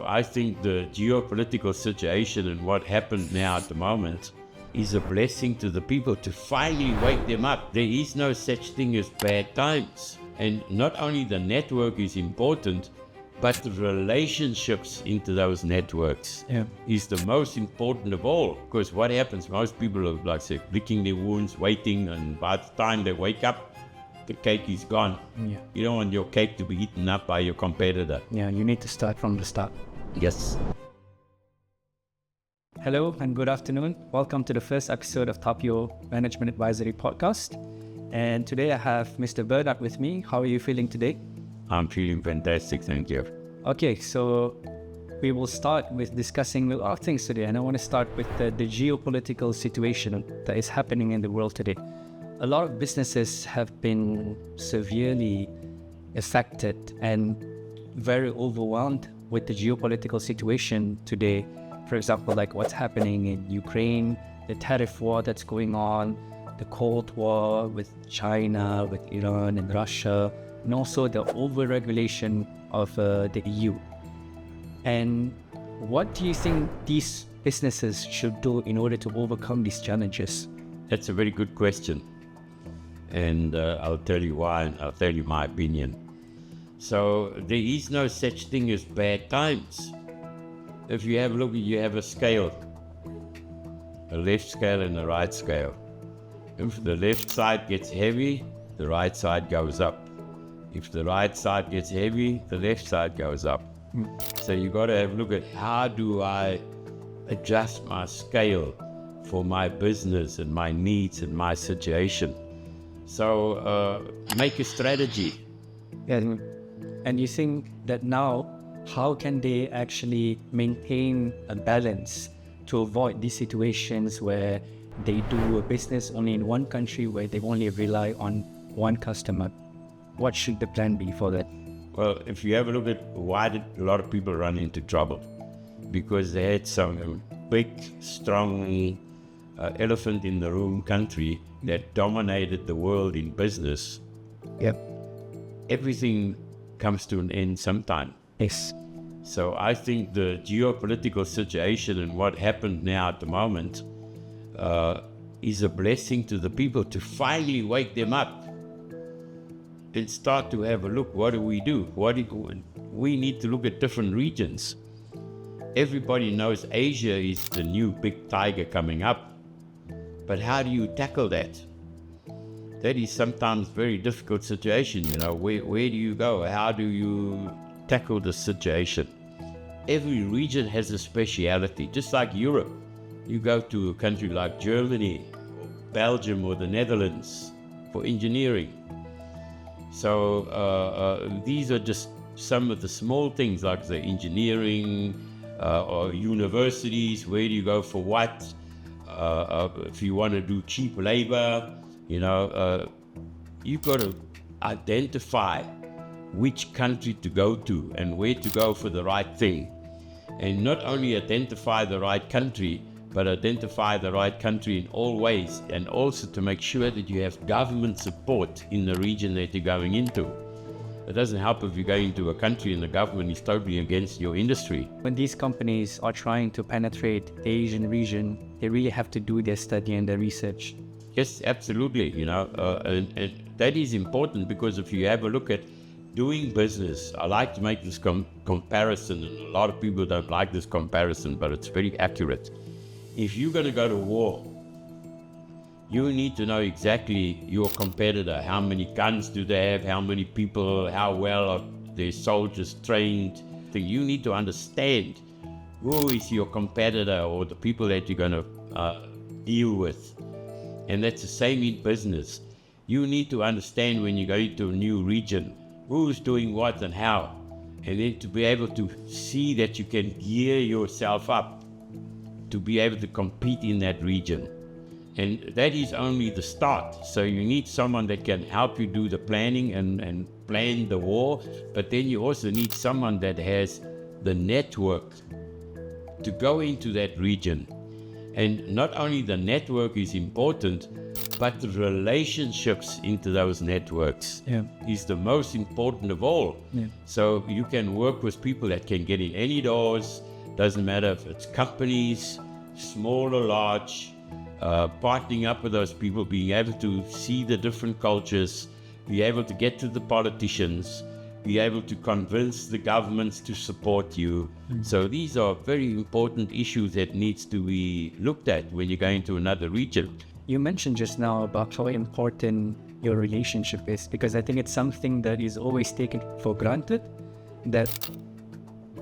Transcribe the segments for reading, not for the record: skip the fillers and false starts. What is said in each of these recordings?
I think the geopolitical situation and what happened now at the moment is a blessing to the people to finally wake them up. There is no such thing as bad times. And not only the network is important, but the relationships into those networks is the most important of all. Because what happens, most people are, like I say, licking their wounds, waiting, and by the time they wake up, the cake is gone. Yeah. You don't want your cake to be eaten up by your competitor. Yeah, you need to start from the start. Yes. Hello and good afternoon. Welcome to the first episode of Tapio Management Advisory Podcast. And today I have Mr. Bernard with me. How are you feeling today? I'm feeling fantastic, thank you. Okay, so we will start with discussing a lot of things today. And I want to start with the geopolitical situation that is happening in the world today. A lot of businesses have been severely affected and very overwhelmed with the geopolitical situation today. For example, like what's happening in Ukraine, the tariff war that's going on, the Cold War with China, with Iran and Russia, and also the over-regulation of the EU. And what do you think these businesses should do in order to overcome these challenges? That's a very good question. And I'll tell you why, and I'll tell you my opinion. So there is no such thing as bad times. If you have a look, you have a scale, a left scale and a right scale. If the left side gets heavy, the right side goes up. If the right side gets heavy, the left side goes up. So you got to have a look at how do I adjust my scale for my business and my needs and my situation. So make a strategy. Yeah. And you think that now, how can they actually maintain a balance to avoid these situations where they do a business only in one country, where they only rely on one customer? What should the plan be for that? Well, if you have a look at why did a lot of people run into trouble? Because they had some big, strong elephant in the room country that dominated the world in business. Yep. Everything comes to an end sometime. Yes. So I think the geopolitical situation and what happened now at the moment is a blessing to the people to finally wake them up and start to have a look. What do we do? We need to look at different regions. Everybody knows Asia is the new big tiger coming up. But how do you tackle that? That is sometimes very difficult situation. You know, where do you go? How do you tackle the situation? Every region has a speciality, just like Europe. You go to a country like Germany, or Belgium, or the Netherlands for engineering. So these are just some of the small things like the engineering or universities. Where do you go for what? If you want to do cheap labor, you know, you've got to identify which country to go to and where to go for the right thing. And not only identify the right country, but identify the right country in all ways, and also to make sure that you have government support in the region that you're going into. It doesn't help if you go into a country and the government is totally against your industry. When these companies are trying to penetrate the Asian region, they really have to do their study and their research. Yes, absolutely. You know, and that is important, because if you have a look at doing business, I like to make this comparison, and a lot of people don't like this comparison, but it's very accurate. If you're going to go to war, you need to know exactly your competitor. How many guns do they have? How many people? How well are their soldiers trained? You need to understand who is your competitor or the people that you're going to deal with. And that's the same in business. You need to understand when you go into a new region, who's doing what and how. And then to be able to see that you can gear yourself up to be able to compete in that region. And that is only the start. So you need someone that can help you do the planning and plan the war, but then you also need someone that has the network to go into that region. And not only the network is important, But the relationships into those networks Yeah. is the most important of all. Yeah. So you can work with people that can get in any doors. Doesn't matter if it's companies, small or large, partnering up with those people, being able to see the different cultures, be able to get to the politicians, be able to convince the governments to support you. So these are very important issues that needs to be looked at when you're going to another region. You mentioned just now about how important your relationship is, because I think it's something that is always taken for granted, that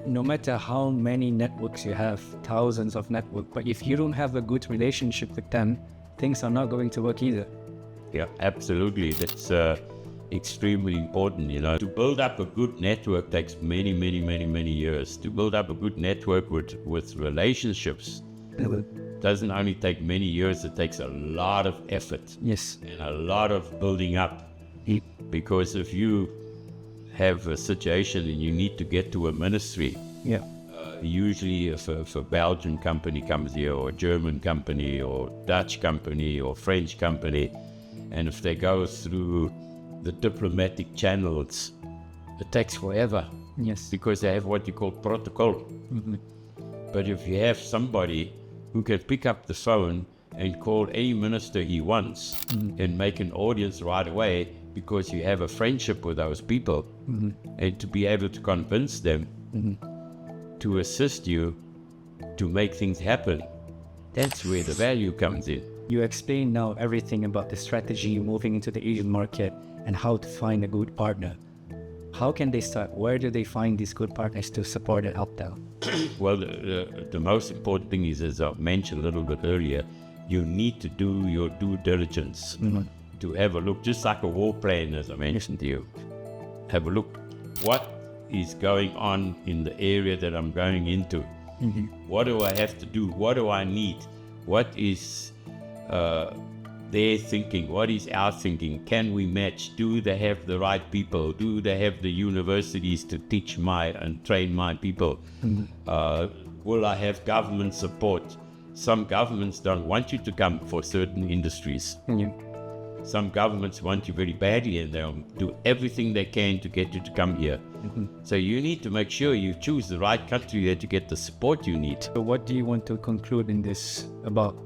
no matter how many networks you have, thousands of networks, but if you don't have a good relationship with them, things are not going to work either. Yeah, absolutely. That's extremely important, you know. To build up a good network takes many years. To build up a good network with relationships doesn't only take many years, it takes a lot of effort Yes. and a lot of building up. Because if you have a situation and you need to get to a ministry, Yeah. usually if a Belgian company comes here, or a German company, or Dutch company, or French company, and if they go through the diplomatic channels, it takes forever Yes. because they have what you call protocol. But if you have somebody who can pick up the phone and call any minister he wants and make an audience right away because you have a friendship with those people, and to be able to convince them to assist you to make things happen, that's where the value comes in. You explained now everything about the strategy moving into the Asian market and how to find a good partner. How can they start? Where do they find these good partners to support and help them? Well, the most important thing is, as I mentioned a little bit earlier, you need to do your due diligence to have a look, just like a war plan, as I mentioned to you. Have a look, what is going on in the area that I'm going into? What do I have to do? What do I need? What is their thinking? What is our thinking? Can we match? Do they have the right people? Do they have the universities to teach and train my people? Will I have government support? Some governments don't want you to come for certain industries. Yeah. Some governments want you very badly, and they'll do everything they can to get you to come here. So you need to make sure you choose the right country there to get the support you need. So what do you want to conclude in this about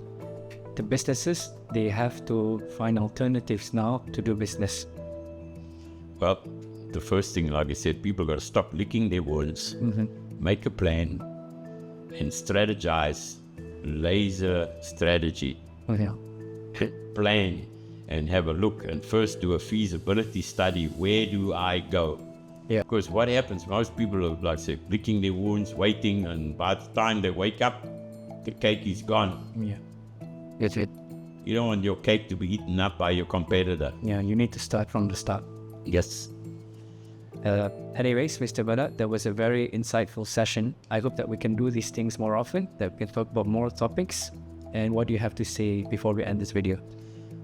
the businesses? They have to find alternatives now to do business. Well, the first thing, like I said, people got to stop licking their wounds, make a plan, and strategize. Laser strategy. Yeah. Plan and have a look, and first do a feasibility study. Where do I go? Yeah. Because what happens, most people are, like I said, licking their wounds, waiting, and by the time they wake up, the cake is gone. Yeah. That's it. You don't want your cake to be eaten up by your competitor. Yeah, you need to start from the start. Yes. Anyways, Mr. Bharat, that was a very insightful session. I hope that we can do these things more often, that we can talk about more topics. And what do you have to say before we end this video?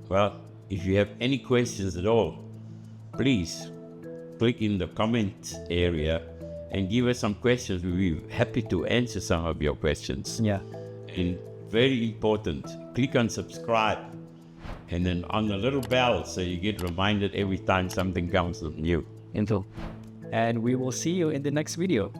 Well, if you have any questions at all, please click in the comment area and give us some questions. We'll be happy to answer some of your questions. Yeah. And very important, click on subscribe and then on the little bell so you get reminded every time something comes new. And we will see you in the next video.